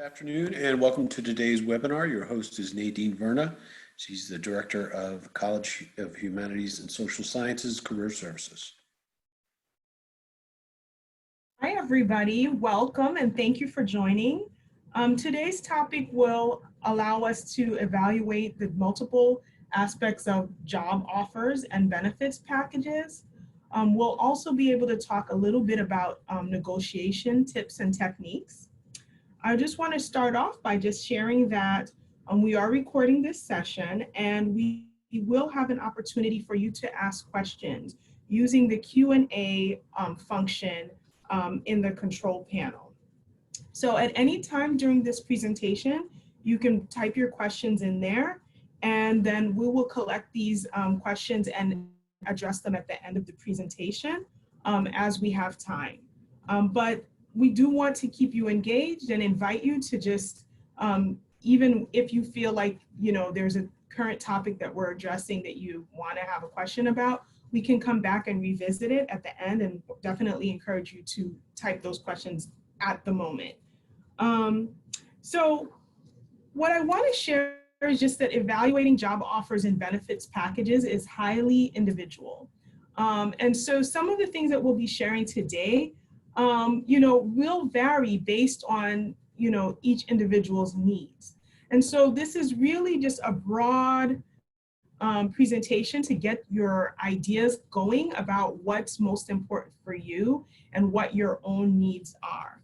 Afternoon and welcome to today's webinar. Your host is Nadine Verna. She's the Director of College of Humanities and Social Sciences Career Services. Hi everybody, welcome and thank you for joining. Today's topic will allow us to evaluate the multiple aspects of job offers and benefits packages. We'll also be able to talk a little bit about negotiation tips and techniques. I just want to start off by just sharing that we are recording this session and we will have an opportunity for you to ask questions using the Q&A function in the control panel. So at any time during this presentation, you can type your questions in there and then we will collect these questions and address them at the end of the presentation as we have time. But we do want to keep you engaged and invite you to just, even if you feel like, there's a current topic that we're addressing that you want to have a question about, we can come back and revisit it at the end and definitely encourage you to type those questions at the moment. So what I want to share is just that evaluating job offers and benefits packages is highly individual. And so some of the things that we'll be sharing today will vary based on, each individual's needs. And so this is really just a broad presentation to get your ideas going about what's most important for you and what your own needs are.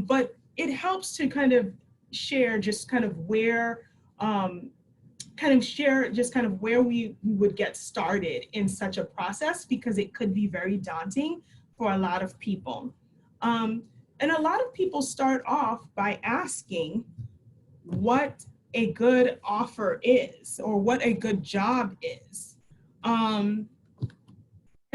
But it helps to kind of share just kind of where, where we would get started in such a process, because it could be very daunting for a lot of people. And a lot of people start off by asking what a good offer is or what a good job is. And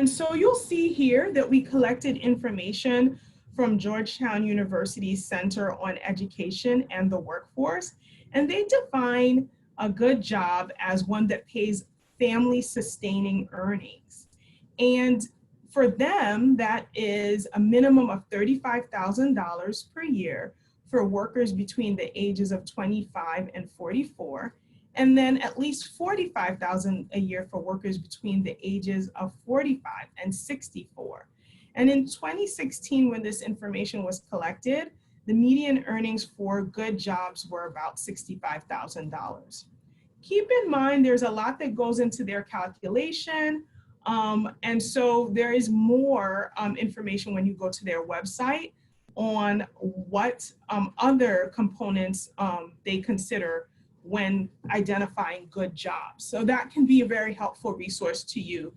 so you'll see here that we collected information from Georgetown University's Center on Education and the Workforce, and they define a good job as one that pays family-sustaining earnings. And for them, that is a minimum of $35,000 per year for workers between the ages of 25 and 44, and then at least $45,000 a year for workers between the ages of 45 and 64. And in 2016, when this information was collected, the median earnings for good jobs were about $65,000. Keep in mind, there's a lot that goes into their calculation. And so there is more information when you go to their website on what other components they consider when identifying good jobs. So that can be a very helpful resource to you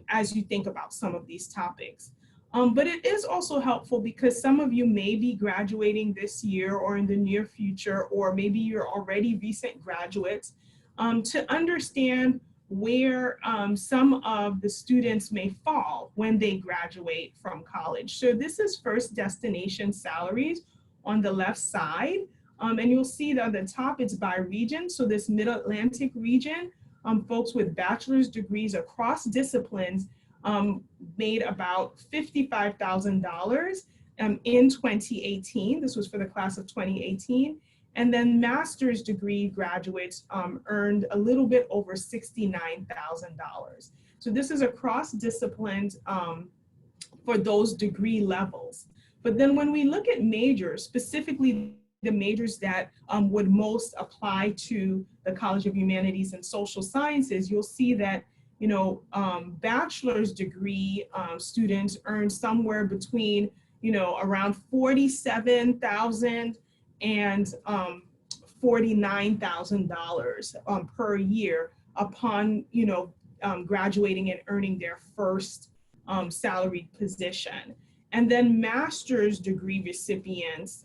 as you think about some of these topics. But it is also helpful because some of you may be graduating this year or in the near future, or maybe you're already recent graduates, to understand where some of the students may fall when they graduate from college. So this is first destination salaries on the left side. And you'll see that at the top it's by region. So this Mid-Atlantic region, folks with bachelor's degrees across disciplines made about $55,000 in 2018. This was for the class of 2018. And then master's degree graduates earned a little bit over $69,000. So this is across disciplines for those degree levels. But then when we look at majors, specifically the majors that would most apply to the College of Humanities and Social Sciences, you'll see that bachelor's degree students earn somewhere between around $47,000 and $49,000 per year upon graduating and earning their first salaried position. And then master's degree recipients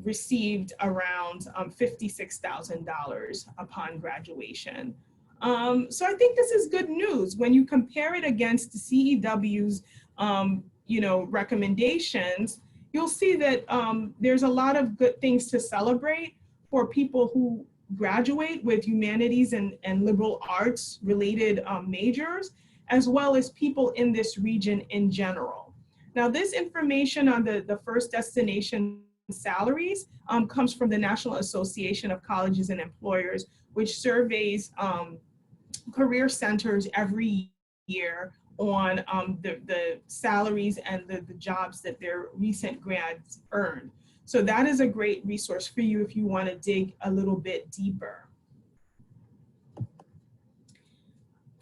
received around $56,000 upon graduation. So I think this is good news when you compare it against the CEW's recommendations. You'll see that there's a lot of good things to celebrate for people who graduate with humanities and liberal arts related majors, as well as people in this region in general. Now, this information on the first destination salaries comes from the National Association of Colleges and Employers, which surveys career centers every year on the salaries and the jobs that their recent grads earned. So that is a great resource for you if you want to dig a little bit deeper.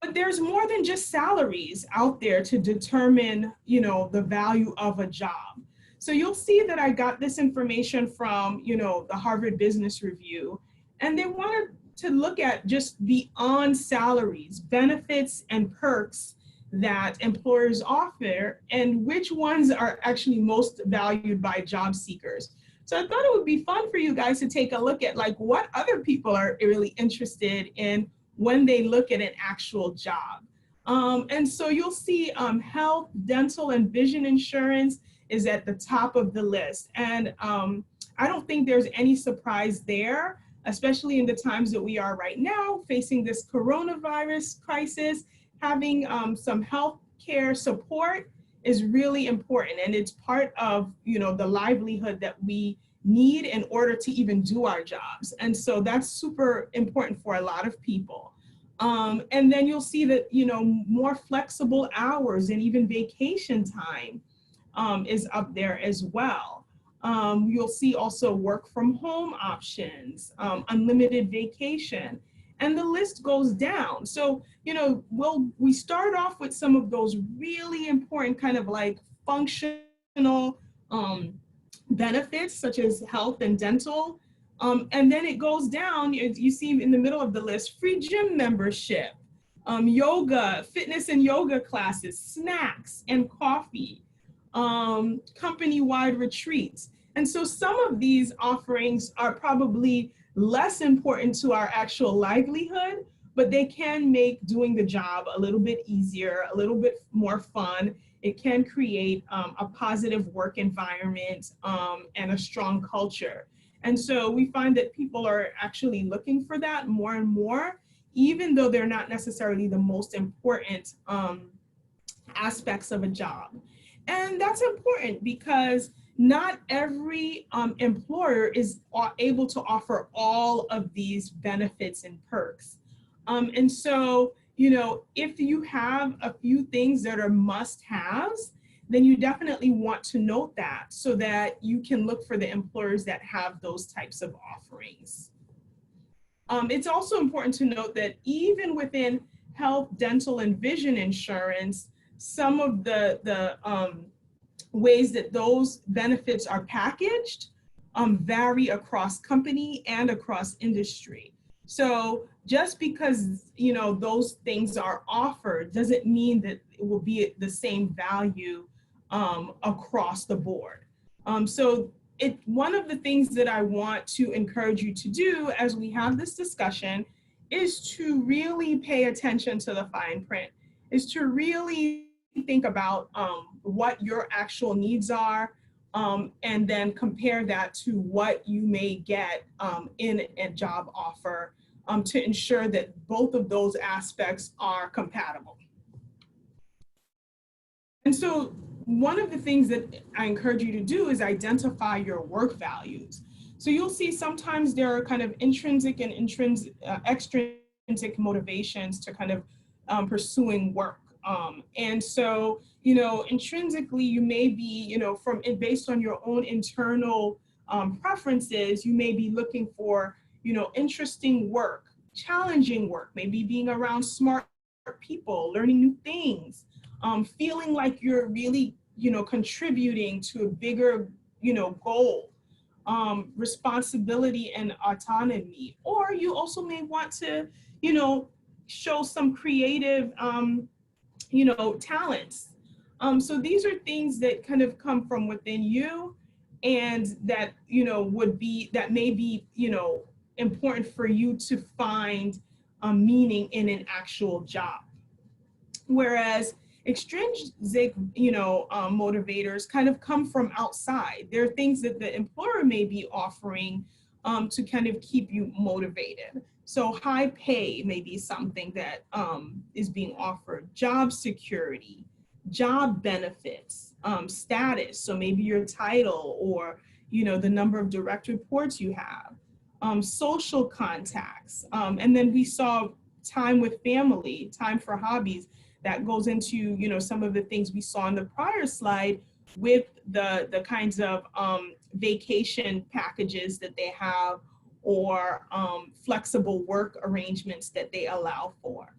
But there's more than just salaries out there to determine, the value of a job. So you'll see that I got this information from, the Harvard Business Review, and they wanted to look at just beyond salaries, benefits and perks that employers offer, and which ones are actually most valued by job seekers. So I thought it would be fun for you guys to take a look at like what other people are really interested in when they look at an actual job. And so you'll see health, dental, and vision insurance is at the top of the list. And I don't think there's any surprise there, especially in the times that we are right now, facing this coronavirus crisis. Having some health care support is really important, and it's part of the livelihood that we need in order to even do our jobs. And so that's super important for a lot of people. And then you'll see that more flexible hours and even vacation time is up there as well. You'll see also work from home options, unlimited vacation, and the list goes down. So, we start off with some of those really important kind of like functional benefits such as health and dental. And then it goes down, you see in the middle of the list, free gym membership, yoga, fitness and yoga classes, snacks and coffee, company-wide retreats. And so some of these offerings are probably less important to our actual livelihood, but they can make doing the job a little bit easier, a little bit more fun. It can create a positive work environment and a strong culture. And so we find that people are actually looking for that more and more, even though they're not necessarily the most important aspects of a job. And that's important because not every employer is able to offer all of these benefits and perks. And so, if you have a few things that are must-haves, then you definitely want to note that so that you can look for the employers that have those types of offerings. It's also important to note that even within health, dental, and vision insurance, some of the ways that those benefits are packaged vary across company and across industry. So just because those things are offered doesn't mean that it will be the same value across the board. So one of the things that I want to encourage you to do as we have this discussion is to really pay attention to the fine print, is to really think about what your actual needs are, and then compare that to what you may get in a job offer to ensure that both of those aspects are compatible. And so one of the things that I encourage you to do is identify your work values. So you'll see sometimes there are kind of intrinsic and extrinsic motivations to kind of pursuing work. And so, intrinsically, you may be, based on your own internal preferences, you may be looking for, interesting work, challenging work, maybe being around smart people, learning new things, feeling like you're really, contributing to a bigger, goal, responsibility and autonomy. Or you also may want to, show some creative, talents. So these are things that kind of come from within you and that, that may be, important for you to find meaning in an actual job. Whereas extrinsic, motivators kind of come from outside. There are things that the employer may be offering to kind of keep you motivated. So high pay may be something that is being offered, job security, job benefits, status. So maybe your title or, the number of direct reports you have, social contacts. And then we saw time with family, time for hobbies. That goes into, some of the things we saw in the prior slide with the kinds of vacation packages that they have, or flexible work arrangements that they allow for.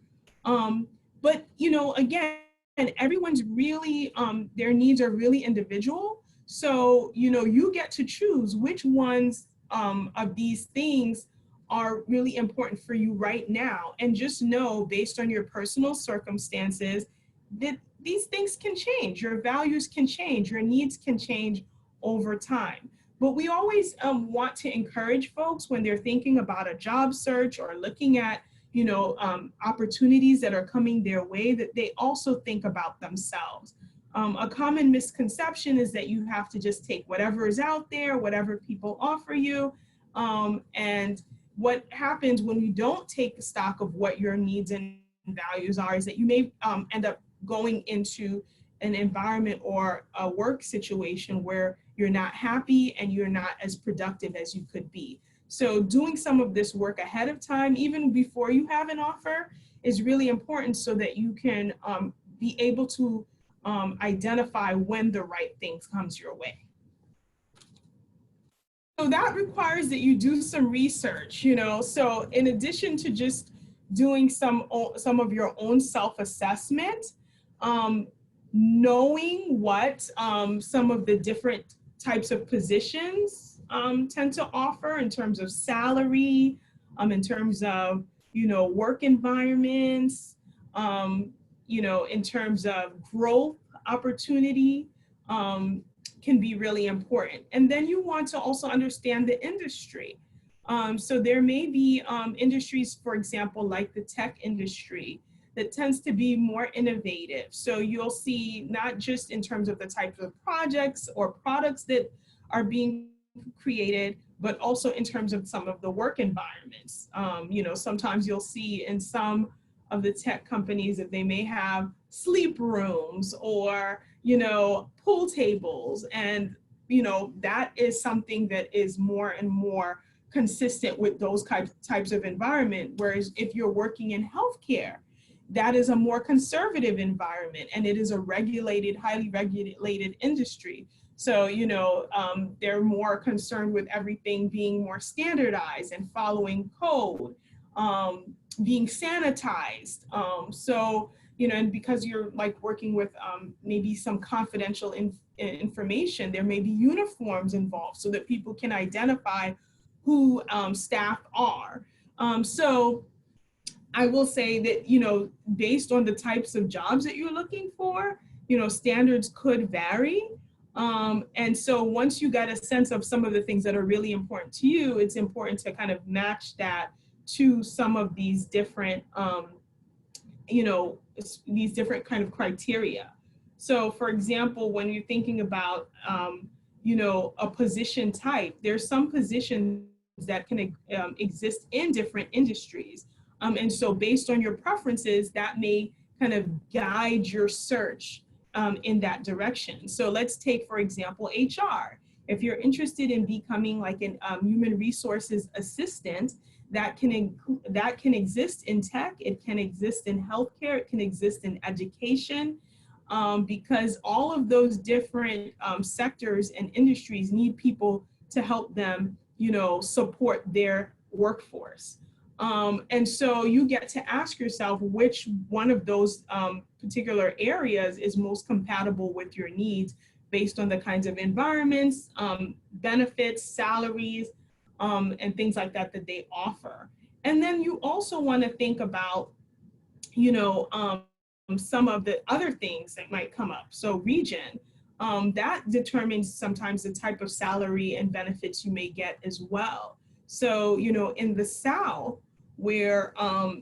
But, again, everyone's really, their needs are really individual. So, you get to choose which ones of these things are really important for you right now. And just know, based on your personal circumstances, that these things can change. Your values can change, your needs can change over time. But we always want to encourage folks when they're thinking about a job search or looking at opportunities that are coming their way, that they also think about themselves. A common misconception is that you have to just take whatever is out there, whatever people offer you. And what happens when you don't take stock of what your needs and values are is that you may end up going into an environment or a work situation where you're not happy and you're not as productive as you could be. So doing some of this work ahead of time, even before you have an offer, is really important so that you can be able to identify when the right things comes your way. So that requires that you do some research, so in addition to just doing some of your own self-assessment, knowing what some of the different types of positions tend to offer in terms of salary, in terms of, work environments, in terms of growth opportunity, can be really important. And then you want to also understand the industry. So there may be industries, for example, like the tech industry, that tends to be more innovative. So you'll see not just in terms of the types of projects or products that are being created, but also in terms of some of the work environments. Sometimes you'll see in some of the tech companies that they may have sleep rooms or, pool tables. And, that is something that is more and more consistent with those types of environment. Whereas if you're working in healthcare, that is a more conservative environment, and it is a regulated, highly regulated industry. So, they're more concerned with everything being more standardized and following code, being sanitized. So, and because you're like working with maybe some confidential information, there may be uniforms involved so that people can identify who staff are. So I will say that, based on the types of jobs that you're looking for, standards could vary. And so once you get a sense of some of the things that are really important to you, it's important to kind of match that to some of these different, these different kind of criteria. So for example, when you're thinking about, a position type, there's some positions that can exist in different industries. And so based on your preferences, that may kind of guide your search in that direction. So let's take, for example, HR. If you're interested in becoming like an human resources assistant, that can exist in tech, it can exist in healthcare, it can exist in education, because all of those different sectors and industries need people to help them, support their workforce. And so you get to ask yourself which one of those particular areas is most compatible with your needs based on the kinds of environments, benefits, salaries, and things like that that they offer. And then you also want to think about, some of the other things that might come up. So region, that determines sometimes the type of salary and benefits you may get as well. So, in the South, where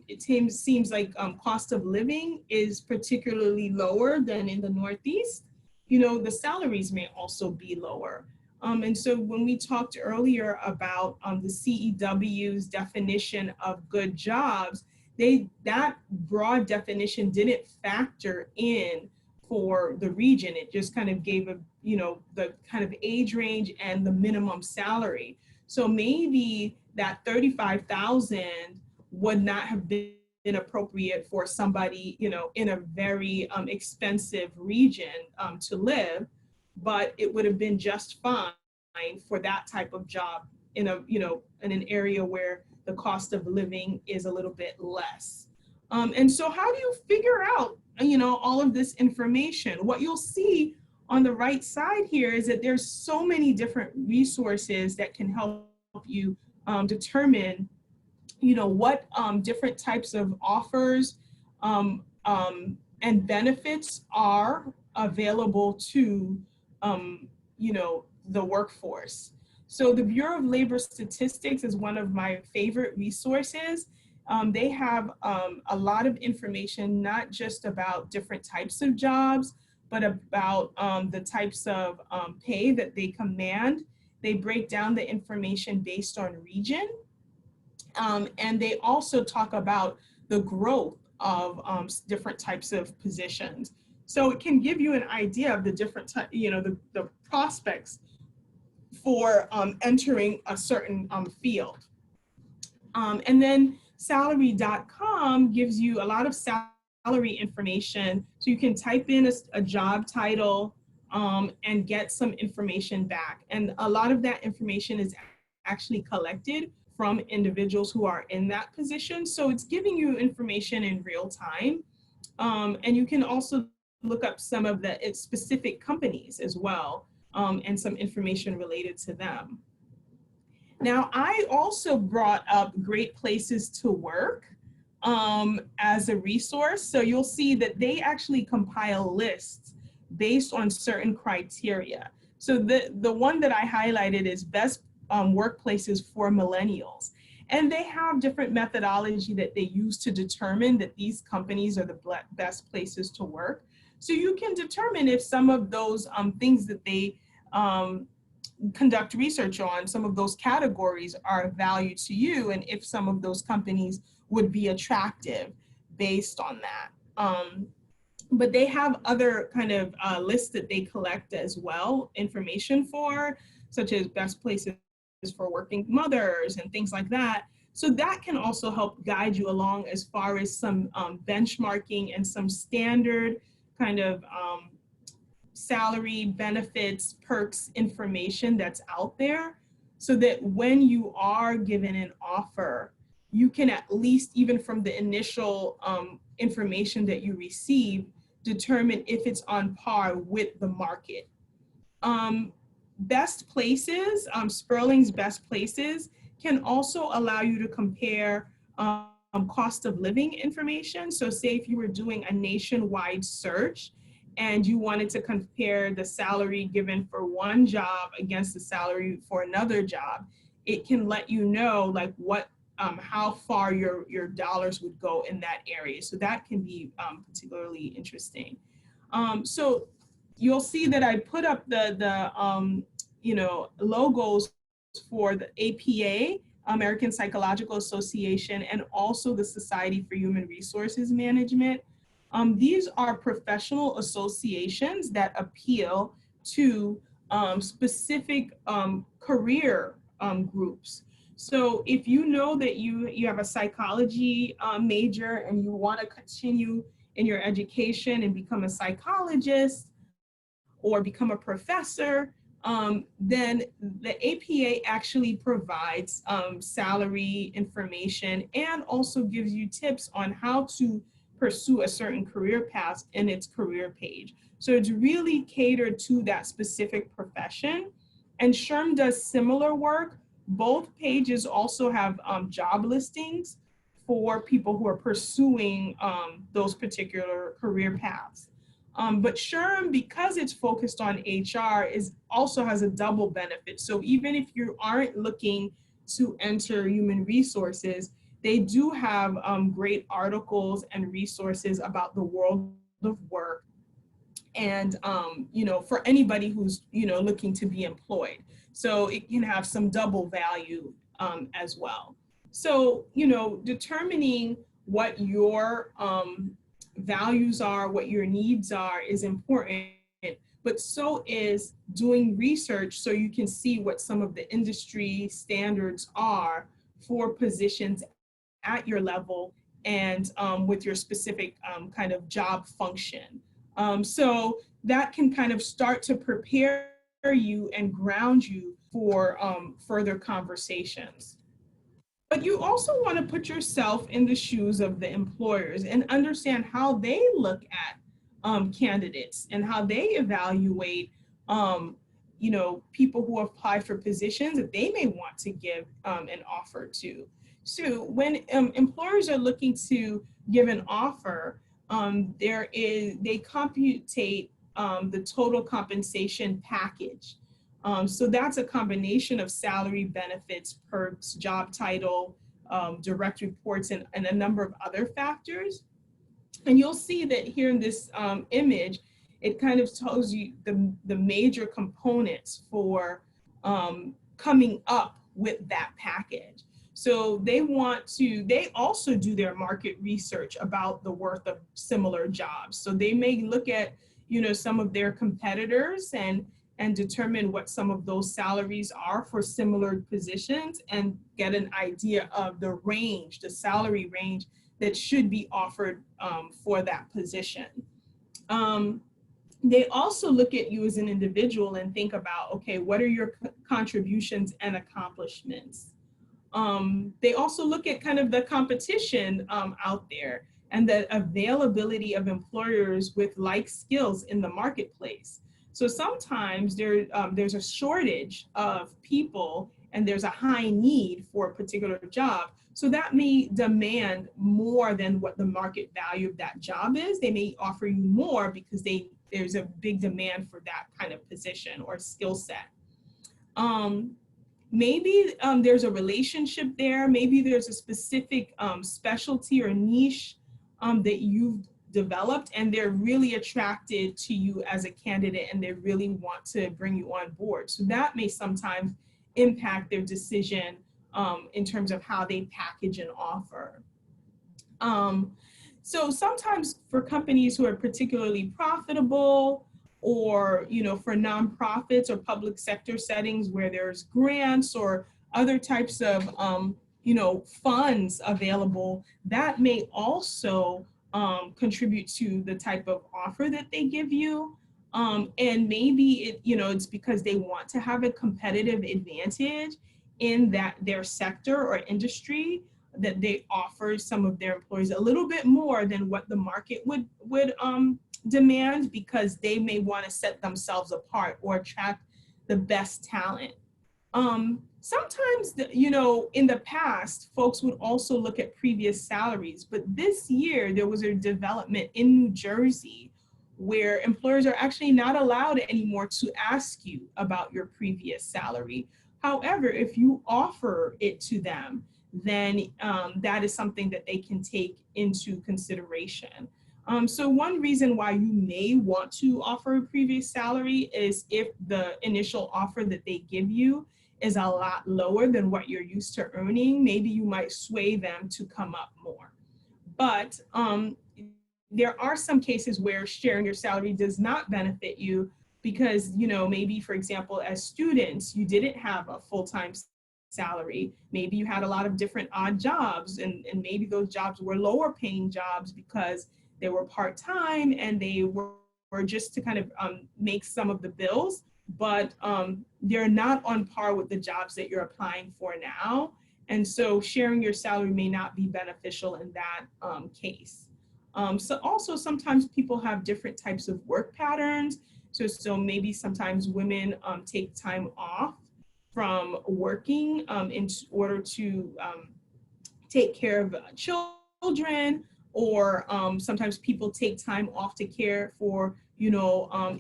it seems like cost of living is particularly lower than in the Northeast, the salaries may also be lower. And so when we talked earlier about the CEW's definition of good jobs, that broad definition didn't factor in for the region. It just kind of gave a, the kind of age range and the minimum salary. So maybe that 35,000 would not have been appropriate for somebody, in a very expensive region to live, but it would have been just fine for that type of job in a, in an area where the cost of living is a little bit less. And so how do you figure out, all of this information? What you'll see on the right side here is that there's so many different resources that can help you determine, what different types of offers and benefits are available to, the workforce. So the Bureau of Labor Statistics is one of my favorite resources. They have a lot of information, not just about different types of jobs, but about the types of pay that they command. They break down the information based on region. And they also talk about the growth of different types of positions. So it can give you an idea of the different, the prospects for entering a certain field. And then salary.com gives you a lot of salary information. So you can type in a job title and get some information back. And a lot of that information is actually collected from individuals who are in that position. So it's giving you information in real time. And you can also look up some of the specific companies as well, and some information related to them. Now, I also brought up Great Places to Work as a resource. So you'll see that they actually compile lists based on certain criteria. So the one that I highlighted is best workplaces for millennials. And they have different methodology that they use to determine that these companies are the best places to work. So you can determine if some of those things that they conduct research on, some of those categories are of value to you, and if some of those companies would be attractive based on that. But they have other kind of lists that they collect as well, information for, such as best places for working mothers and things like that. So that can also help guide you along as far as some benchmarking and some standard kind of salary, benefits, perks information that's out there, so that when you are given an offer, you can at least, even from the initial information that you receive, determine if it's on par with the market. Best Places, Sperling's Best Places, can also allow you to compare cost of living information. So say if you were doing a nationwide search and you wanted to compare the salary given for one job against the salary for another job, it can let you know like what, how far your dollars would go in that area. So that can be particularly interesting. So you'll see that I put up the logos for the APA, American Psychological Association, and also the Society for Human Resources Management. These are professional associations that appeal to specific career groups. So if you know that you have a psychology major and you want to continue in your education and become a psychologist or become a professor, then the APA actually provides salary information and also gives you tips on how to pursue a certain career path in its career page. So it's really catered to that specific profession. And SHRM does similar work. Both pages also have job listings for people who are pursuing those particular career paths. But SHRM, because it's focused on HR, also has a double benefit. So even if you aren't looking to enter human resources, they do have great articles and resources about the world of work, and for anybody who's looking to be employed. So it can have some double value as well. So determining what your values are, what your needs are is important, but so is doing research so you can see what some of the industry standards are for positions at your level and with your specific kind of job function. So that can kind of start to prepare you and ground you for further conversations. But you also want to put yourself in the shoes of the employers and understand how they look at candidates and how they evaluate, um, people who apply for positions that they may want to give an offer to. So when employers are looking to give an offer, they computate the total compensation package. So that's a combination of salary, benefits, perks, job title, direct reports, and a number of other factors. And you'll see that here in this image, it kind of tells you the major components for coming up with that package. So they also do their market research about the worth of similar jobs. So they may look at, some of their competitors and determine what some of those salaries are for similar positions and get an idea of the range, the salary range that should be offered for that position. They also look at you as an individual and think about, okay, what are your contributions and accomplishments? They also look at kind of the competition out there and the availability of employers with like skills in the marketplace. So sometimes there's a shortage of people and there's a high need for a particular job. So that may demand more than what the market value of that job is. They may offer you more because there's a big demand for that kind of position or skill set. Maybe there's a relationship there. Maybe there's a specific specialty or niche that you've developed and they're really attracted to you as a candidate and they really want to bring you on board. So that may sometimes impact their decision in terms of how they package an offer. So sometimes for companies who are particularly profitable or, for nonprofits or public sector settings where there's grants or other types of, funds available, that may also contribute to the type of offer that they give you. And maybe it's because they want to have a competitive advantage in their sector or industry that they offer some of their employees a little bit more than what the market would demand because they may want to set themselves apart or attract the best talent. Sometimes, in the past, folks would also look at previous salaries, but this year there was a development in New Jersey where employers are actually not allowed anymore to ask you about your previous salary. However, if you offer it to them, then that is something that they can take into consideration. So one reason why you may want to offer a previous salary is if the initial offer that they give you is a lot lower than what you're used to earning, maybe you might sway them to come up more. But there are some cases where sharing your salary does not benefit you because, maybe, for example, as students, you didn't have a full-time salary. Maybe you had a lot of different odd jobs and maybe those jobs were lower paying jobs because they were part-time and they were just to kind of make some of the bills, but they're not on par with the jobs that you're applying for now. And so sharing your salary may not be beneficial in that case. So also sometimes people have different types of work patterns. So maybe sometimes women take time off from working in order to take care of children, or sometimes people take time off to care for,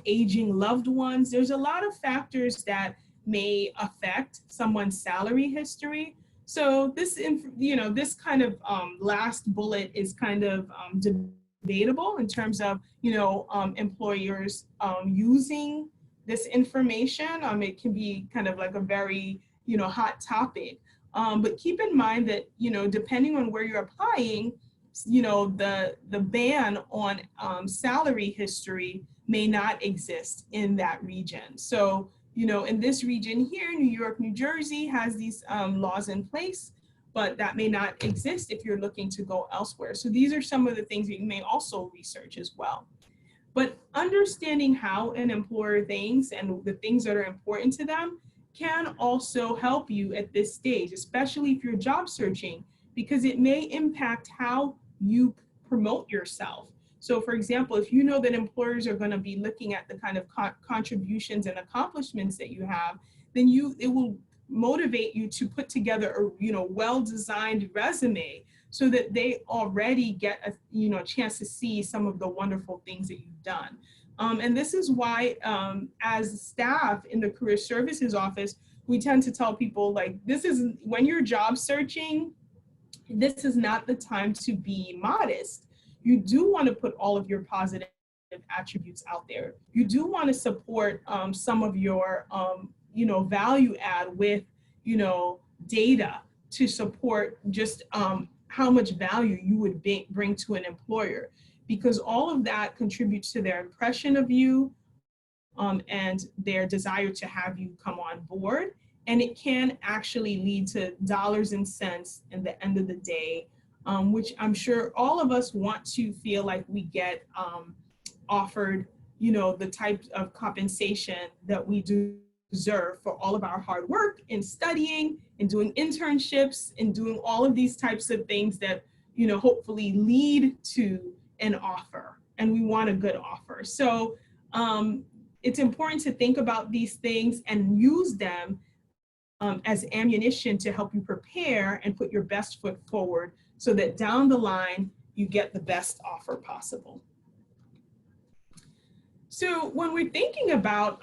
aging loved ones. There's a lot of factors that may affect someone's salary history. So this, this kind of last bullet is kind of debatable in terms of, employers using this information. It can be kind of like a very, hot topic. But keep in mind that, depending on where you're applying, the ban on salary history may not exist in that region. So, in this region here, New York, New Jersey has these laws in place, but that may not exist if you're looking to go elsewhere. So these are some of the things that you may also research as well. But understanding how an employer thinks and the things that are important to them can also help you at this stage, especially if you're job searching, because it may impact how you promote yourself. So for example, if you know that employers are going to be looking at the kind of contributions and accomplishments that you have, then it will motivate you to put together a well-designed resume so that they already get a chance to see some of the wonderful things that you've done. And this is why as staff in the career services office, we tend to tell people, like, this is when you're job searching, this is not the time to be modest. You do want to put all of your positive attributes out there. You do want to support some of your value add with data to support just how much value you would bring to an employer, because all of that contributes to their impression of you and their desire to have you come on board. And it can actually lead to dollars and cents at the end of the day, which I'm sure all of us want to feel like we get offered, the type of compensation that we deserve for all of our hard work in studying and doing internships and doing all of these types of things that, hopefully lead to an offer, and we want a good offer. So it's important to think about these things and use them as ammunition to help you prepare and put your best foot forward so that down the line, you get the best offer possible. So when we're thinking about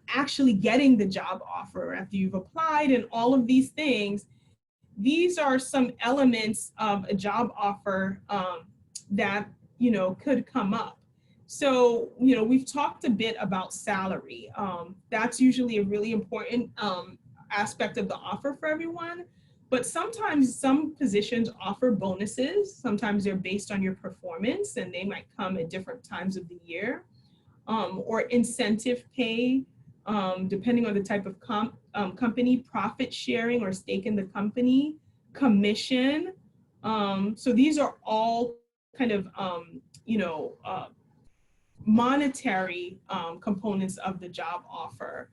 actually getting the job offer after you've applied and all of these things, these are some elements of a job offer that, could come up. So, we've talked a bit about salary. That's usually a really important aspect of the offer for everyone. But sometimes some positions offer bonuses. Sometimes they're based on your performance and they might come at different times of the year. Or incentive pay, depending on the type of company, profit sharing or stake in the company, commission. So these are all kind of, monetary components of the job offer.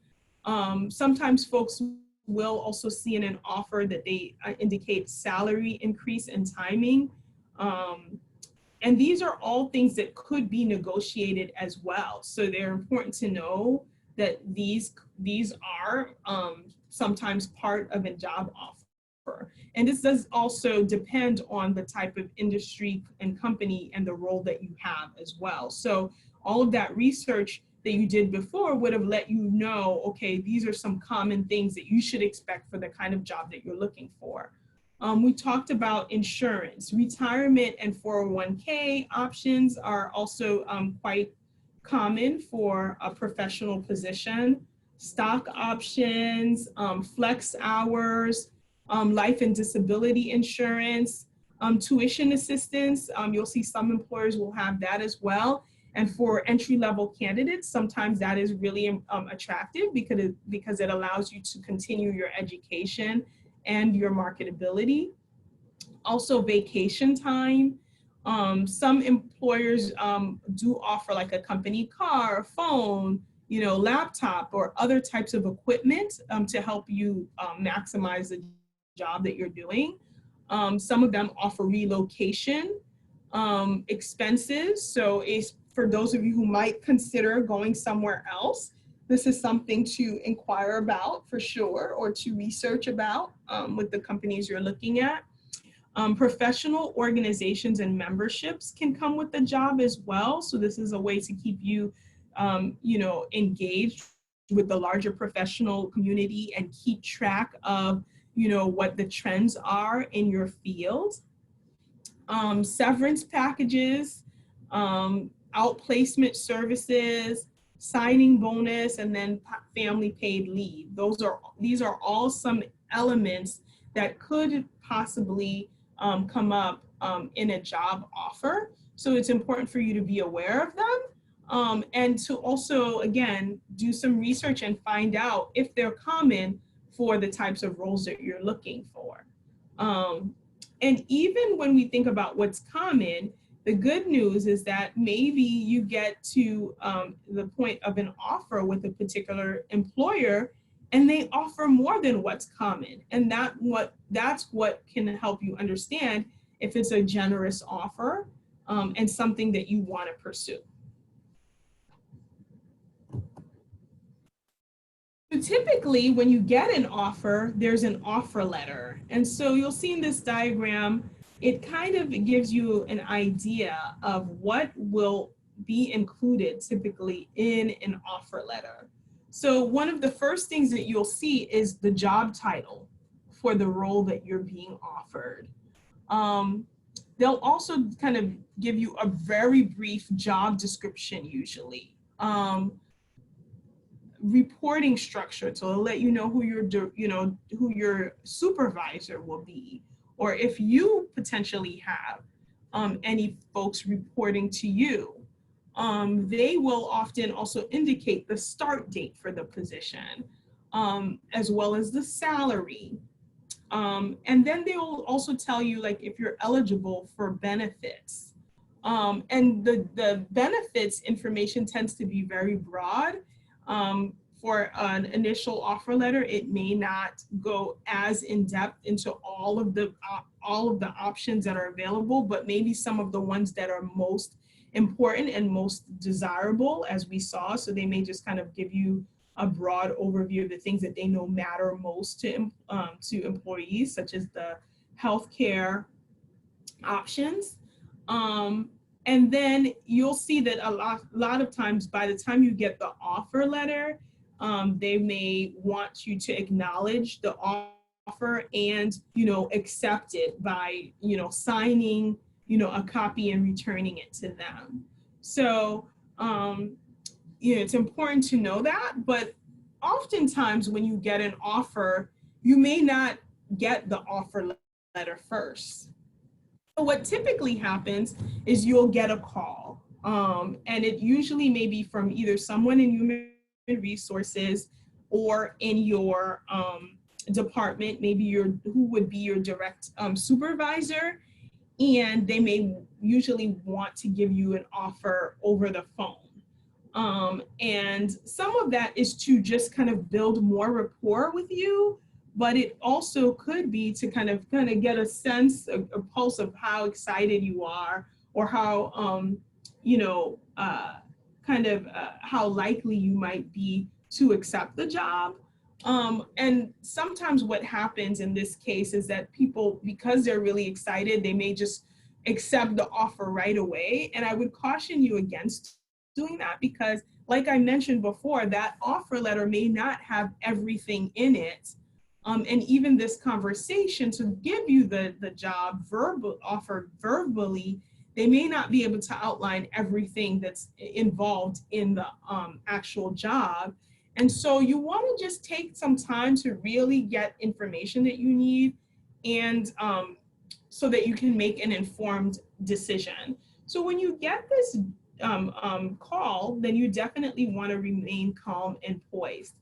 Sometimes folks will also see in an offer that they indicate salary increase and timing. And these are all things that could be negotiated as well. So they're important to know that these are sometimes part of a job offer. And this does also depend on the type of industry and company and the role that you have as well. So all of that research that you did before would have let you know, okay, these are some common things that you should expect for the kind of job that you're looking for. We talked about insurance, retirement and 401k options are also quite common for a professional position. Stock options, flex hours, life and disability insurance, tuition assistance. You'll see some employers will have that as well. And for entry-level candidates, sometimes that is really attractive because it allows you to continue your education and your marketability. Also vacation time. Some employers do offer like a company car, a phone, laptop or other types of equipment to help you maximize the job that you're doing. Some of them offer relocation expenses. So for those of you who might consider going somewhere else, this is something to inquire about for sure, or to research about with the companies you're looking at. Professional organizations and memberships can come with the job as well. So this is a way to keep you, engaged with the larger professional community and keep track of, what the trends are in your field. Severance packages, outplacement services, signing bonus, and then family paid leave. These are all some elements that could possibly come up in a job offer. So it's important for you to be aware of them, and to also, again, do some research and find out if they're common for the types of roles that you're looking for. And even when we think about what's common, the good news is that maybe you get to the point of an offer with a particular employer and they offer more than what's common. And that's what can help you understand if it's a generous offer and something that you want to pursue. So typically, when you get an offer, there's an offer letter. And so you'll see in this diagram, it kind of gives you an idea of what will be included typically in an offer letter. So one of the first things that you'll see is the job title for the role that you're being offered. They'll also kind of give you a very brief job description usually. Reporting structure, so it'll let you know who your supervisor will be, or if you potentially have any folks reporting to you. They will often also indicate the start date for the position, as well as the salary. And then they will also tell you like if you're eligible for benefits. And the benefits information tends to be very broad. For an initial offer letter, it may not go as in depth into all of the options that are available, but maybe some of the ones that are most important and most desirable, as we saw. So they may just kind of give you a broad overview of the things that they know matter most to employees, such as the healthcare options. And then you'll see that a lot of times by the time you get the offer letter, they may want you to acknowledge the offer and, accept it by, signing, a copy and returning it to them. So, it's important to know that, but oftentimes when you get an offer, you may not get the offer letter first. So what typically happens is you'll get a call, and it usually may be from either someone in human resources or in your department, maybe who would be your direct supervisor, and they may usually want to give you an offer over the phone. And some of that is to just kind of build more rapport with you, but it also could be to kind of get a sense, a pulse of how excited you are, or how, how likely you might be to accept the job. And sometimes what happens in this case is that people, because they're really excited, they may just accept the offer right away. And I would caution you against doing that, because like I mentioned before, that offer letter may not have everything in it. And even this conversation to give you the job offered verbally, they may not be able to outline everything that's involved in the actual job. And so you want to just take some time to really get information that you need, and so that you can make an informed decision. So when you get this call, then you definitely want to remain calm and poised.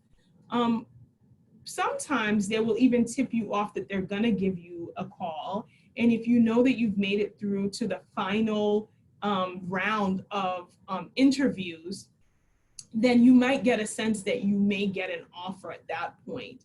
Sometimes they will even tip you off that they're going to give you a call. And if you know that you've made it through to the final round of interviews, then you might get a sense that you may get an offer at that point.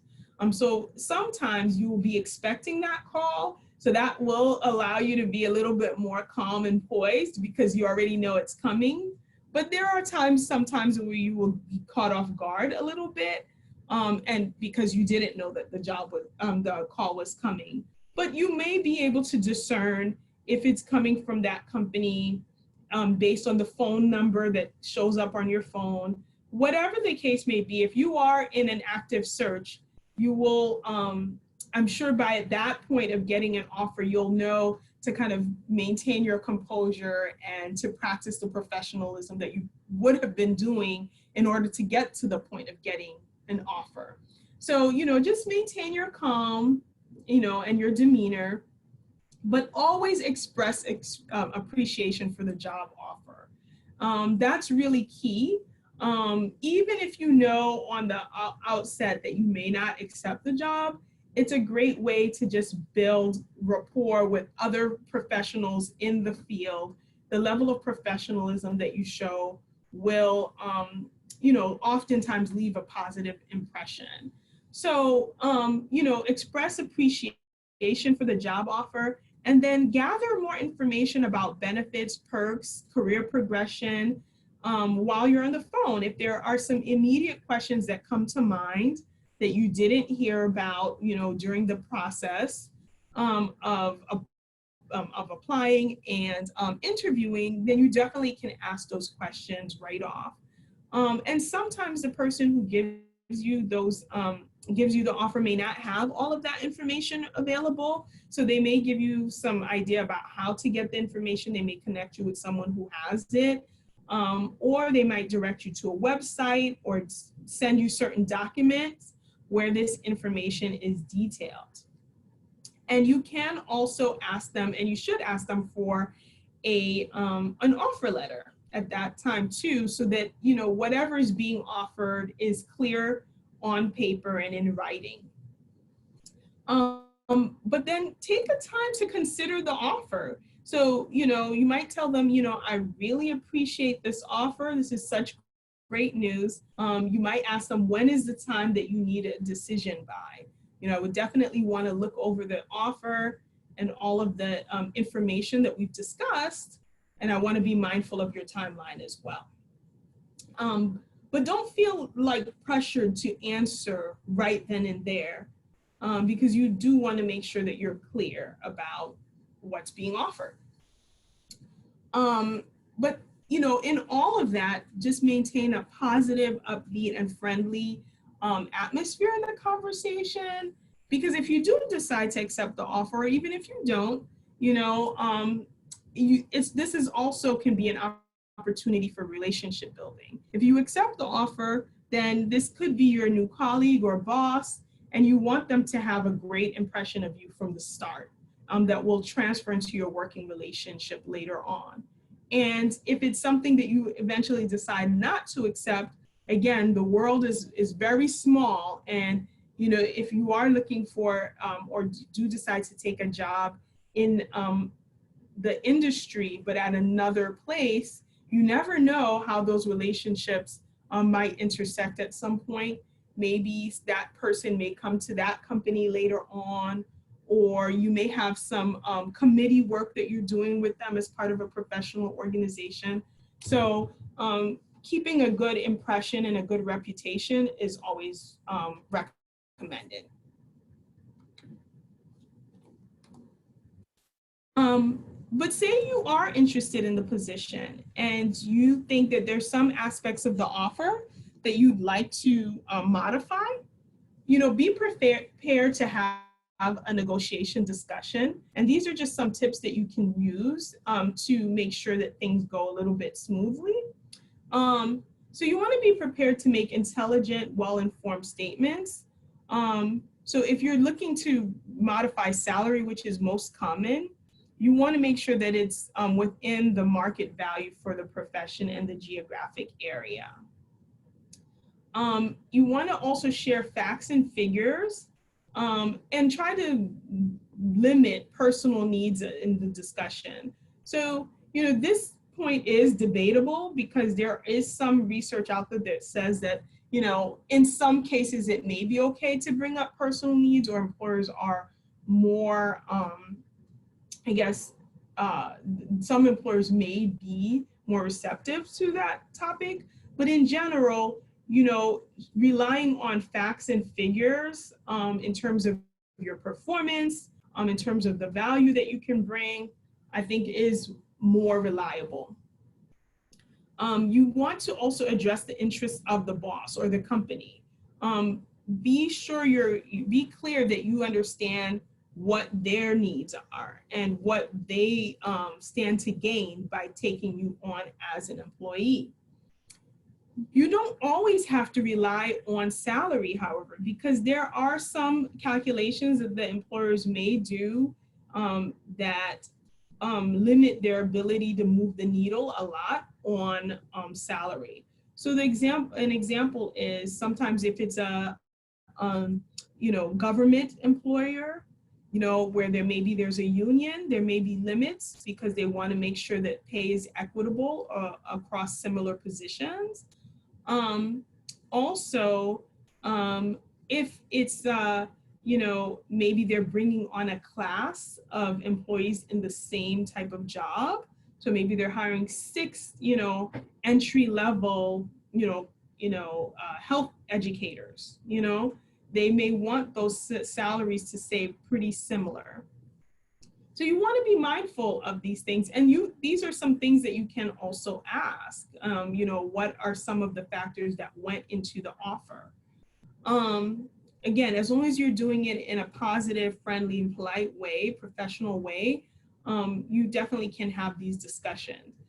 So sometimes you will be expecting that call. So that will allow you to be a little bit more calm and poised because you already know it's coming. But there are sometimes where you will be caught off guard a little bit, and because you didn't know that the call was coming. But you may be able to discern if it's coming from that company based on the phone number that shows up on your phone. Whatever the case may be, if you are in an active search, you will, I'm sure by that point of getting an offer, you'll know to kind of maintain your composure and to practice the professionalism that you would have been doing in order to get to the point of getting an offer. So, just maintain your calm, and your demeanor. but always express appreciation for the job offer. That's really key. Even if you know on the outset that you may not accept the job, it's a great way to just build rapport with other professionals in the field. The level of professionalism that you show will, oftentimes leave a positive impression. So, express appreciation for the job offer, and then gather more information about benefits, perks, career progression while you're on the phone. If there are some immediate questions that come to mind that you didn't hear about, during the process of applying and interviewing, then you definitely can ask those questions right off. And sometimes the person who gives you the offer may not have all of that information available. So they may give you some idea about how to get the information. They may connect you with someone who has it, or they might direct you to a website or send you certain documents where this information is detailed. And you can also ask them, and you should ask them for an offer letter at that time too, so that whatever is being offered is clear on paper and in writing. But then take the time to consider the offer. So you might tell them, I really appreciate this offer. This is such great news. You might ask them, when is the time that you need a decision by? I would definitely want to look over the offer and all of the information that we've discussed, and I want to be mindful of your timeline as well. But don't feel like pressured to answer right then and there, because you do want to make sure that you're clear about what's being offered. But in all of that, just maintain a positive, upbeat, and friendly atmosphere in the conversation, because if you do decide to accept the offer, or even if you don't, this is also can be an opportunity for relationship building. If you accept the offer, then this could be your new colleague or boss, and you want them to have a great impression of you from the start, that will transfer into your working relationship later on. And if it's something that you eventually decide not to accept, again, the world is very small, and if you are looking for or do decide to take a job in the industry but at another place, you never know how those relationships might intersect at some point. Maybe that person may come to that company later on, or you may have some committee work that you're doing with them as part of a professional organization. So keeping a good impression and a good reputation is always recommended. But say you are interested in the position and you think that there's some aspects of the offer that you'd like to modify, be prepared to have a negotiation discussion. And these are just some tips that you can use to make sure that things go a little bit smoothly. So you want to be prepared to make intelligent, well-informed statements. So if you're looking to modify salary, which is most common, you want to make sure that it's within the market value for the profession and the geographic area. You want to also share facts and figures, and try to limit personal needs in the discussion. So, this point is debatable because there is some research out there that says that, in some cases it may be okay to bring up personal needs, or employers are more, some employers may be more receptive to that topic, but in general, relying on facts and figures in terms of your performance, in terms of the value that you can bring, I think is more reliable. You want to also address the interests of the boss or the company. Be clear that you understand what their needs are and what they stand to gain by taking you on as an employee. You don't always have to rely on salary, however, because there are some calculations that the employers may do that limit their ability to move the needle a lot on salary. So an example is sometimes if it's a government employer, where there's a union, there may be limits because they want to make sure that pay is equitable across similar positions. Also, if it's maybe they're bringing on a class of employees in the same type of job, so maybe they're hiring 6 entry level health educators. They may want those salaries to stay pretty similar. So you want to be mindful of these things, and these are some things that you can also ask. What are some of the factors that went into the offer? Again, as long as you're doing it in a positive, friendly, and polite way, professional way, you definitely can have these discussions.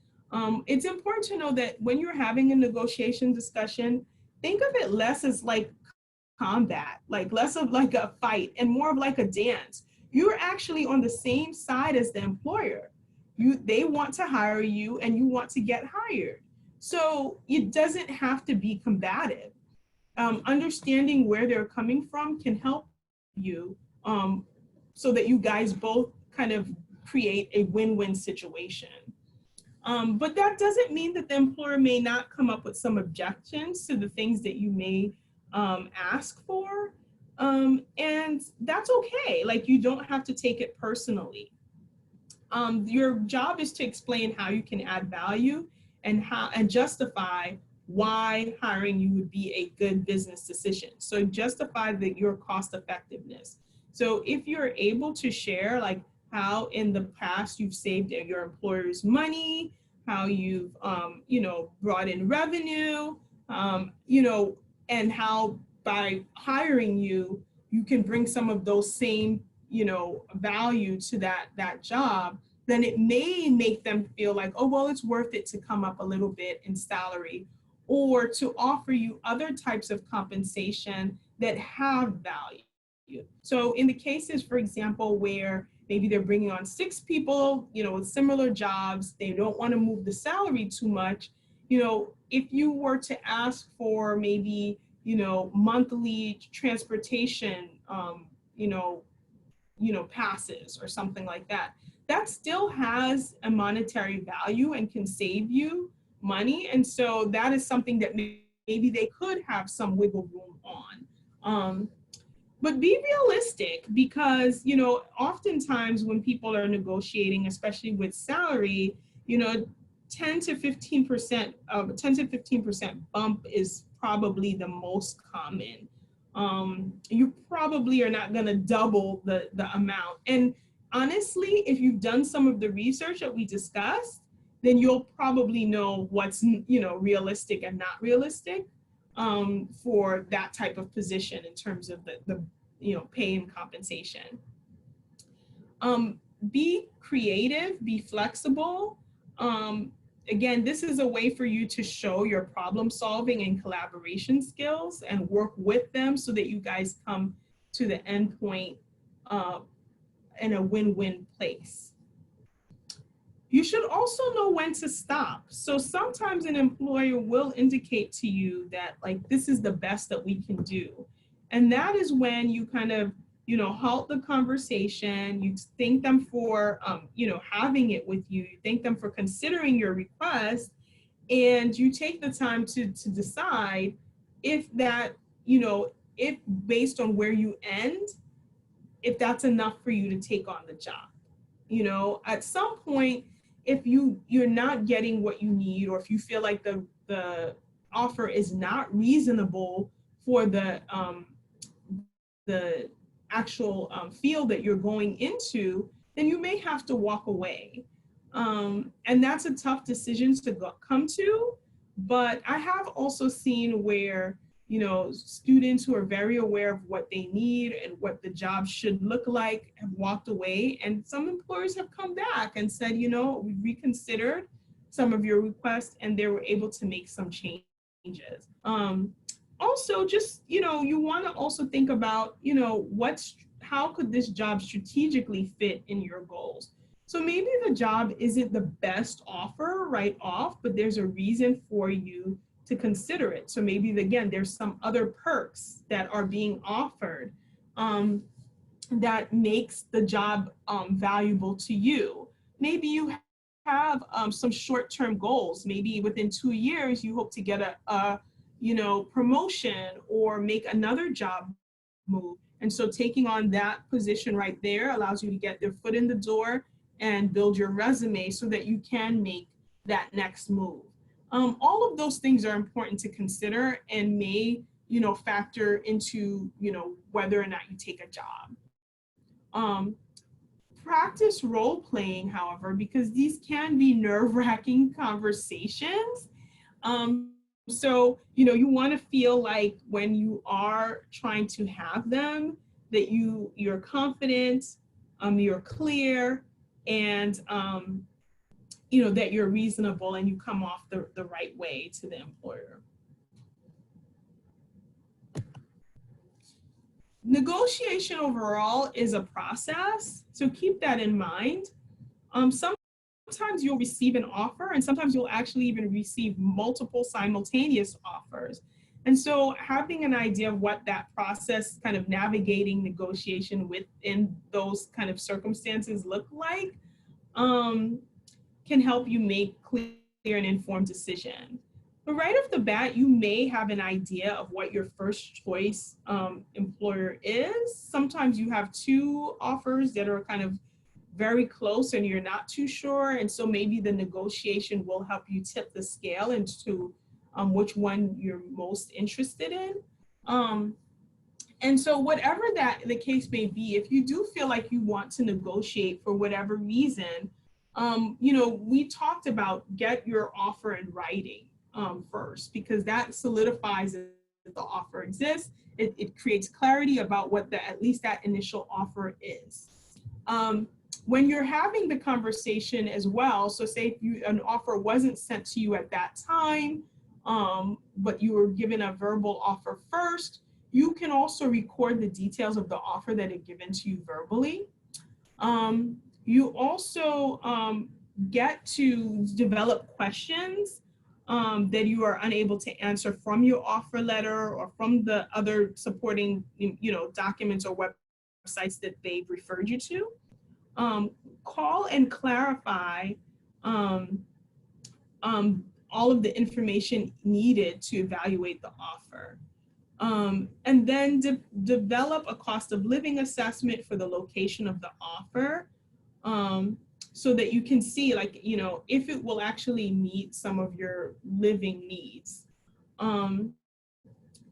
It's important to know that when you're having a negotiation discussion, think of it less as like combat, like less of like a fight and more of like a dance. You're actually on the same side as the employer. They want to hire you and you want to get hired. So it doesn't have to be combative. Understanding where they're coming from can help you so that you guys both kind of create a win-win situation. But that doesn't mean that the employer may not come up with some objections to the things that you may ask for. And that's okay. Like, you don't have to take it personally. Your job is to explain how you can add value and justify why hiring you would be a good business decision. So justify your cost effectiveness. So if you're able to share like how in the past you've saved your employer's money, how you've brought in revenue, and how by hiring you, you can bring some of those same value to that job, then it may make them feel like, oh, well, it's worth it to come up a little bit in salary, or to offer you other types of compensation that have value. So in the cases, for example, where maybe they're bringing on 6 people, with similar jobs, they don't want to move the salary too much, if you were to ask for maybe, monthly transportation, passes or something like that, that still has a monetary value and can save you money. And so that is something that maybe they could have some wiggle room on. But be realistic, because, oftentimes when people are negotiating, especially with salary, 10 to 15% bump is probably the most common. You probably are not going to double the amount. And honestly, if you've done some of the research that we discussed, then you'll probably know what's realistic and not realistic for that type of position in terms of the pay and compensation. Be creative, be flexible. Again, this is a way for you to show your problem solving and collaboration skills and work with them so that you guys come to the end point in a win-win place. You should also know when to stop. So sometimes an employer will indicate to you that, like, this is the best that we can do. And that is when you kind of, halt the conversation. You thank them for, having it with you. You thank them for considering your request. And you take the time to decide if that, if based on where you end, if that's enough for you to take on the job. At some point, if you're not getting what you need, or if you feel like the offer is not reasonable for the actual field that you're going into, then you may have to walk away. And that's a tough decision to come to. But I have also seen where, students who are very aware of what they need and what the job should look like have walked away. And some employers have come back and said, we reconsidered some of your requests, and they were able to make some changes. Also, just, you want to also think about, how could this job strategically fit in your goals? So maybe the job isn't the best offer right off, but there's a reason for you to consider it. So maybe, again, there's some other perks that are being offered that makes the job valuable to you. Maybe you have some short-term goals. Maybe within 2 years, you hope to get a promotion or make another job move. And so taking on that position right there allows you to get your foot in the door and build your resume so that you can make that next move. All of those things are important to consider and may, factor into, whether or not you take a job. Practice role playing, however, because these can be nerve-wracking conversations. So, you want to feel like when you are trying to have them, that you're confident, you're clear, and that you're reasonable and you come off the right way to the employer. Negotiation overall is a process, so keep that in mind. Sometimes you'll receive an offer, and sometimes you'll actually even receive multiple simultaneous offers. And so having an idea of what that process, kind of navigating negotiation within those kind of circumstances look like, can help you make clear and informed decisions. But right off the bat, you may have an idea of what your first choice employer is. Sometimes you have two offers that are kind of very close and you're not too sure. And so maybe the negotiation will help you tip the scale into which one you're most interested in. And so whatever that the case may be, if you do feel like you want to negotiate for whatever reason, we talked about get your offer in writing first, because that solidifies that the offer exists. It creates clarity about what at least that initial offer is. When you're having the conversation as well, so say if an offer wasn't sent to you at that time, but you were given a verbal offer first, you can also record the details of the offer that are given to you verbally. You also get to develop questions that you are unable to answer from your offer letter or from the other supporting documents or websites that they've referred you to. Call and clarify all of the information needed to evaluate the offer. And then develop a cost of living assessment for the location of the offer, so that you can see, like, if it will actually meet some of your living needs.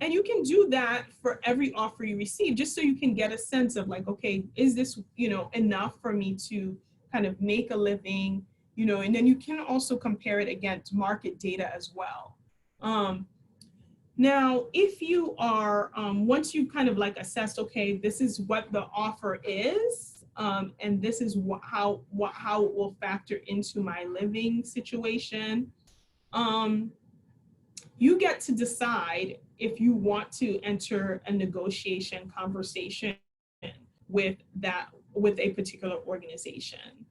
And you can do that for every offer you receive, just so you can get a sense of like, okay, is this, enough for me to kind of make a living, and then you can also compare it against market data as well. Now, if you are, once you kind of like assessed, okay, this is what the offer is, and this is how it will factor into my living situation, you get to decide if you want to enter a negotiation conversation with a particular organization.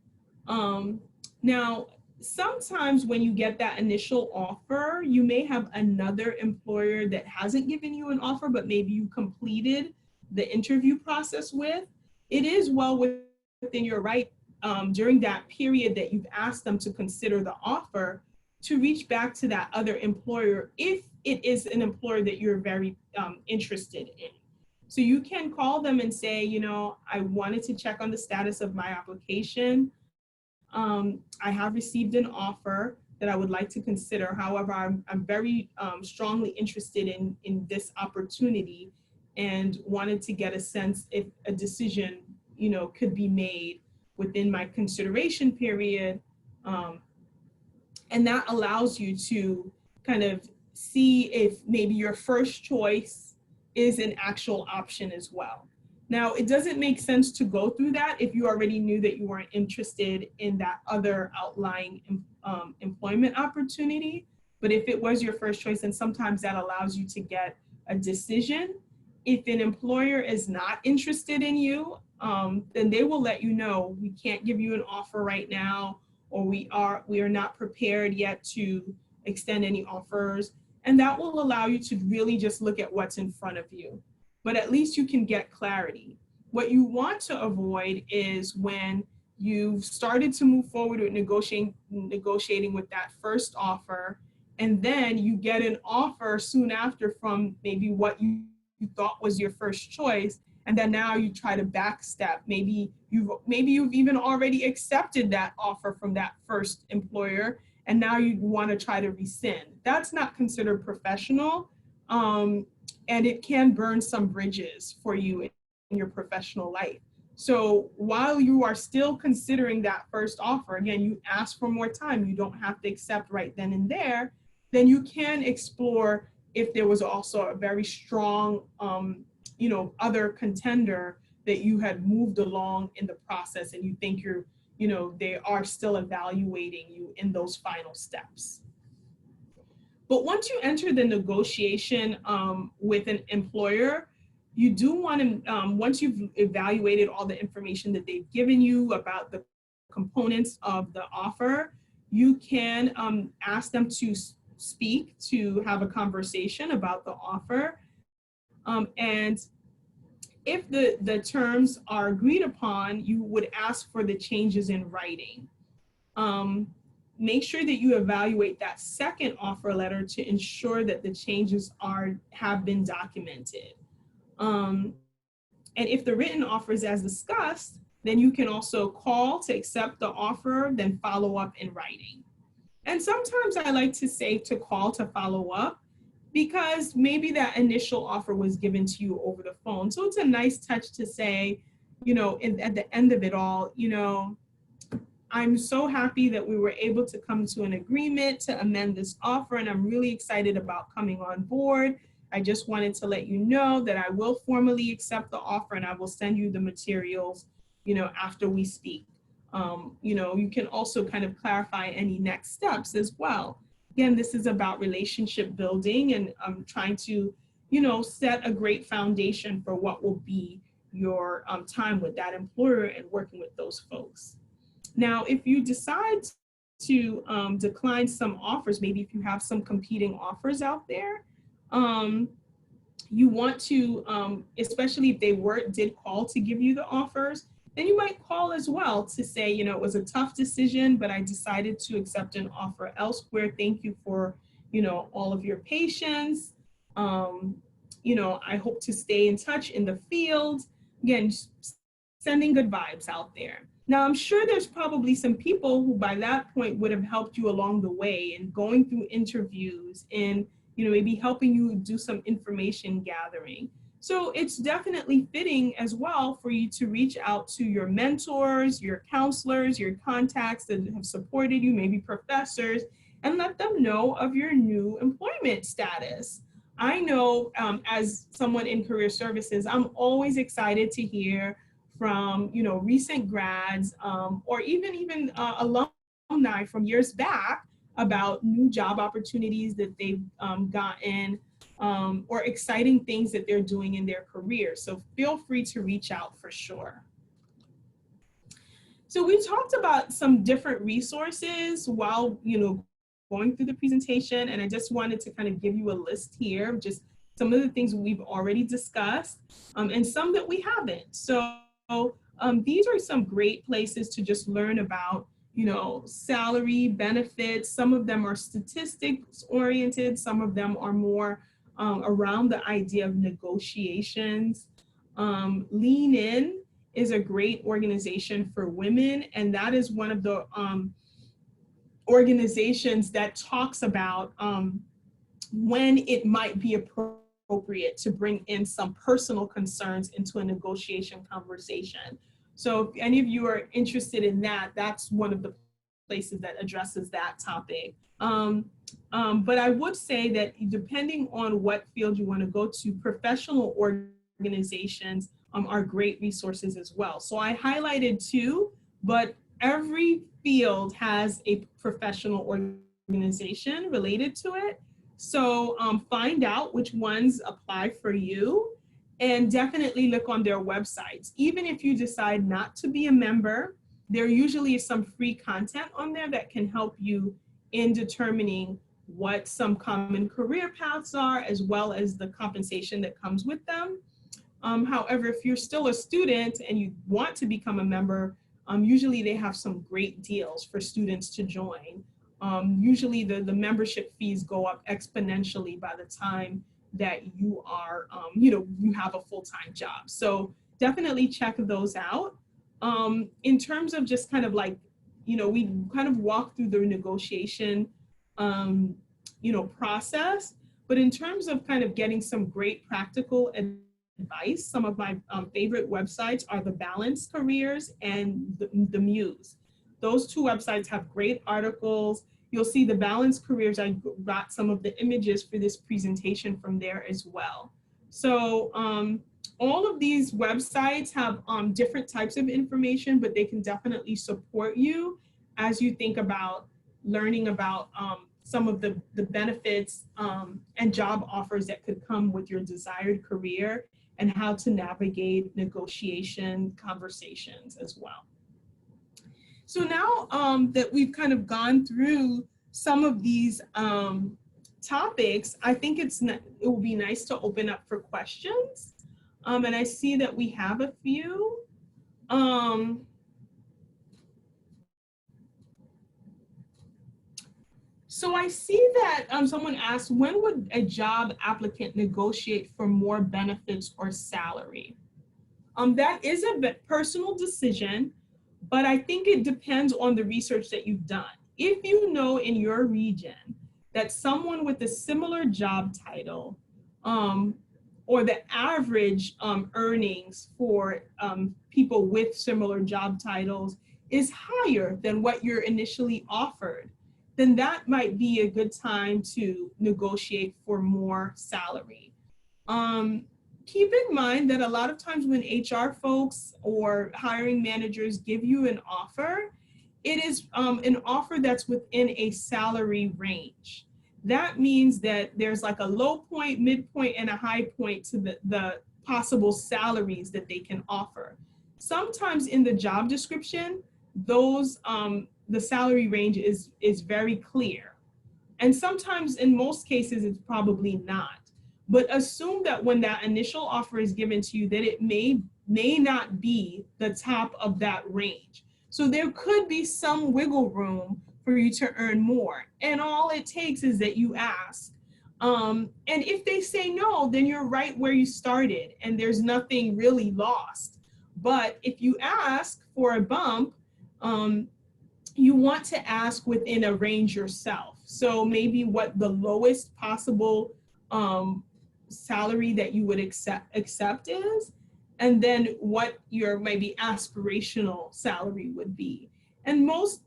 Now, sometimes when you get that initial offer, you may have another employer that hasn't given you an offer, but maybe you completed the interview process with. It is well within your right during that period that you've asked them to consider the offer to reach back to that other employer if it is an employer that you're very interested in. So you can call them and say, I wanted to check on the status of my application. I have received an offer that I would like to consider. However, I'm very strongly interested in this opportunity and wanted to get a sense if a decision, could be made within my consideration period. And that allows you to kind of see if maybe your first choice is an actual option as well. Now, it doesn't make sense to go through that if you already knew that you weren't interested in that other outlying employment opportunity. But if it was your first choice, then sometimes that allows you to get a decision If an employer is not interested in you, then they will let you know, we can't give you an offer right now, or we are not prepared yet to extend any offers. And that will allow you to really just look at what's in front of you. But at least you can get clarity. What you want to avoid is when you've started to move forward with negotiating with that first offer, and then you get an offer soon after from maybe what you thought was your first choice, and then now you try to backstep. Maybe you've even already accepted that offer from that first employer, and now you want to try to rescind. That's not considered professional, and it can burn some bridges for you in your professional life. So while you are still considering that first offer, again, you ask for more time, you don't have to accept right then and there, then you can explore if there was also a very strong, other contender that you had moved along in the process, and you think they are still evaluating you in those final steps. But once you enter the negotiation with an employer, you do want to, once you've evaluated all the information that they've given you about the components of the offer, you can ask them to speak, to have a conversation about the offer. And if the terms are agreed upon, you would ask for the changes in writing. Make sure that you evaluate that second offer letter to ensure that the changes have been documented. And if the written offer is as discussed, then you can also call to accept the offer, then follow up in writing. And sometimes I like to say to call to follow up, because maybe that initial offer was given to you over the phone. So it's a nice touch to say, at the end of it all, I'm so happy that we were able to come to an agreement to amend this offer, and I'm really excited about coming on board. I just wanted to let you know that I will formally accept the offer, and I will send you the materials, after we speak. You can also kind of clarify any next steps as well. Again, this is about relationship building and trying to, set a great foundation for what will be your time with that employer and working with those folks. Now, if you decide to decline some offers, maybe if you have some competing offers out there, you want to, especially if they did call to give you the offers, then you might call as well to say, it was a tough decision, but I decided to accept an offer elsewhere. Thank you for, all of your patience. I hope to stay in touch in the field. Again, sending good vibes out there. Now, I'm sure there's probably some people who by that point would have helped you along the way and going through interviews and, maybe helping you do some information gathering. So it's definitely fitting as well for you to reach out to your mentors, your counselors, your contacts that have supported you, maybe professors, and let them know of your new employment status. I know as someone in career services, I'm always excited to hear from recent grads or even alumni from years back about new job opportunities that they've gotten or exciting things that they're doing in their career. So feel free to reach out for sure. So we talked about some different resources while going through the presentation, and I just wanted to kind of give you a list here of just some of the things we've already discussed and some that we haven't. So these are some great places to just learn about, salary, benefits. Some of them are statistics oriented. Some of them are more around the idea of negotiations. Lean In is a great organization for women, and that is one of the organizations that talks about when it might be appropriate to bring in some personal concerns into a negotiation conversation. So if any of you are interested in that, that's one of the places that addresses that topic. But I would say that depending on what field you want to go to, professional organizations are great resources as well. So I highlighted two, but every field has a professional organization related to it. So find out which ones apply for you and definitely look on their websites. Even if you decide not to be a member, there usually is some free content on there that can help you in determining what some common career paths are, as well as the compensation that comes with them. However, if you're still a student and you want to become a member, usually they have some great deals for students to join. Usually the membership fees go up exponentially by the time that you are, you have a full-time job. So definitely check those out. In terms of just kind of like, we kind of walk through the negotiation, process, but in terms of kind of getting some great practical advice, some of my favorite websites are the Balance Careers and the Muse. Those two websites have great articles. You'll see the Balance Careers, I got some of the images for this presentation from there as well. So all of these websites have different types of information, but they can definitely support you as you think about learning about some of the benefits and job offers that could come with your desired career, and how to navigate negotiation conversations as well. So now that we've kind of gone through some of these topics, I think it will be nice to open up for questions. And I see that we have a few. So I see that someone asked, when would a job applicant negotiate for more benefits or salary? That is a personal decision, but I think it depends on the research that you've done. If you know in your region that someone with a similar job title or the average earnings for people with similar job titles is higher than what you're initially offered, then that might be a good time to negotiate for more salary. Keep in mind that a lot of times when HR folks or hiring managers give you an offer, it is an offer that's within a salary range. That means that there's like a low point, midpoint, and a high point to the possible salaries that they can offer. Sometimes in the job description, those the salary range is very clear. And sometimes in most cases, it's probably not. But assume that when that initial offer is given to you, that it may not be the top of that range. So there could be some wiggle room for you to earn more. And all it takes is that you ask. And if they say no, then you're right where you started and there's nothing really lost. But if you ask for a bump, you want to ask within a range yourself. So maybe what the lowest possible salary that you would accept is, and then what your maybe aspirational salary would be. And most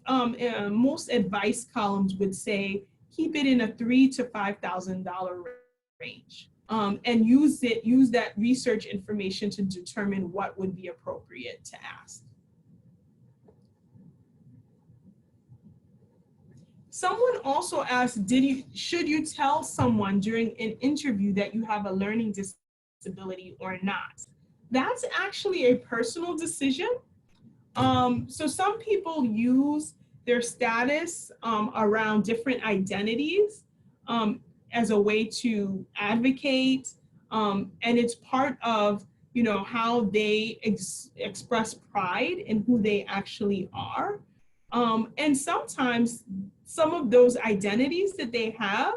advice columns would say keep it in a $3,000 to $5,000 range, and use that research information to determine what would be appropriate to ask. Someone also asked, should you tell someone during an interview that you have a learning disability or not? That's actually a personal decision. So some people use their status around different identities as a way to advocate, and it's part of how they express pride in who they actually are. And sometimes some of those identities that they have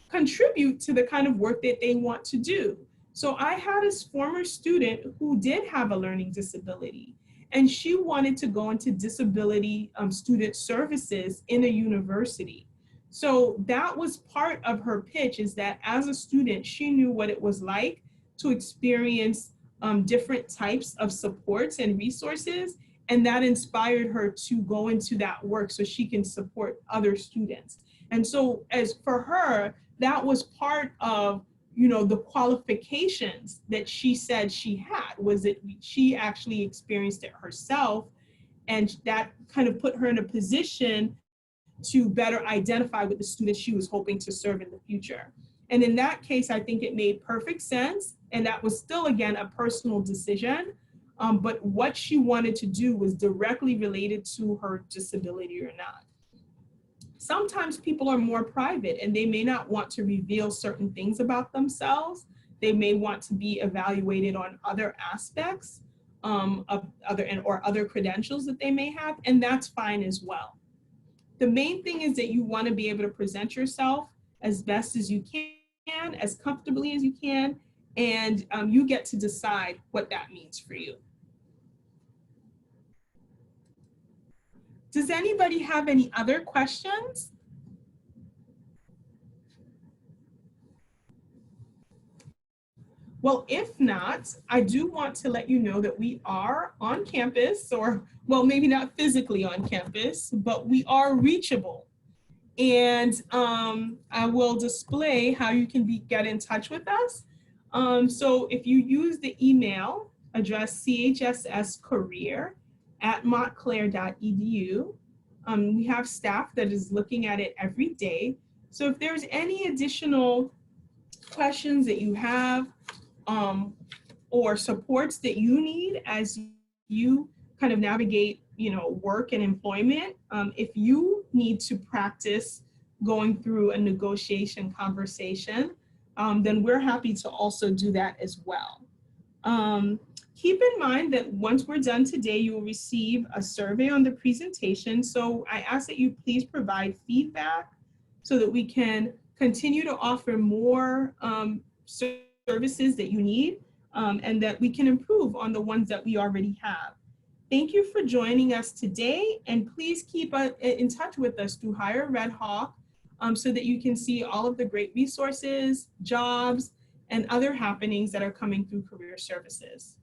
contribute to the kind of work that they want to do. So I had a former student who did have a learning disability, and she wanted to go into disability student services in a university. So that was part of her pitch, is that as a student, she knew what it was like to experience different types of supports and resources, and that inspired her to go into that work so she can support other students. And so as for her, that was part of the qualifications that she said she had, was that she actually experienced it herself, and that kind of put her in a position to better identify with the students she was hoping to serve in the future. And in that case, I think it made perfect sense, And that was still, again, a personal decision. But what she wanted to do was directly related to her disability or not. Sometimes people are more private and they may not want to reveal certain things about themselves. They may want to be evaluated on other aspects of other credentials that they may have, and that's fine as well. The main thing is that you want to be able to present yourself as best as you can, as comfortably as you can, and you get to decide what that means for you. Does anybody have any other questions? Well, if not, I do want to let you know that we are on campus, or, well, maybe not physically on campus, but we are reachable. And I will display how you can get in touch with us. So if you use the email address chsscareer@montclair.edu, we have staff that is looking at it every day. So if there's any additional questions that you have, or supports that you need as you kind of navigate, work and employment, if you need to practice going through a negotiation conversation, then we're happy to also do that as well. Keep in mind that once we're done today, you will receive a survey on the presentation. So I ask that you please provide feedback so that we can continue to offer more services that you need, and that we can improve on the ones that we already have. Thank you for joining us today, and please keep in touch with us through Hire Red Hawk, so that you can see all of the great resources, jobs, and other happenings that are coming through career services.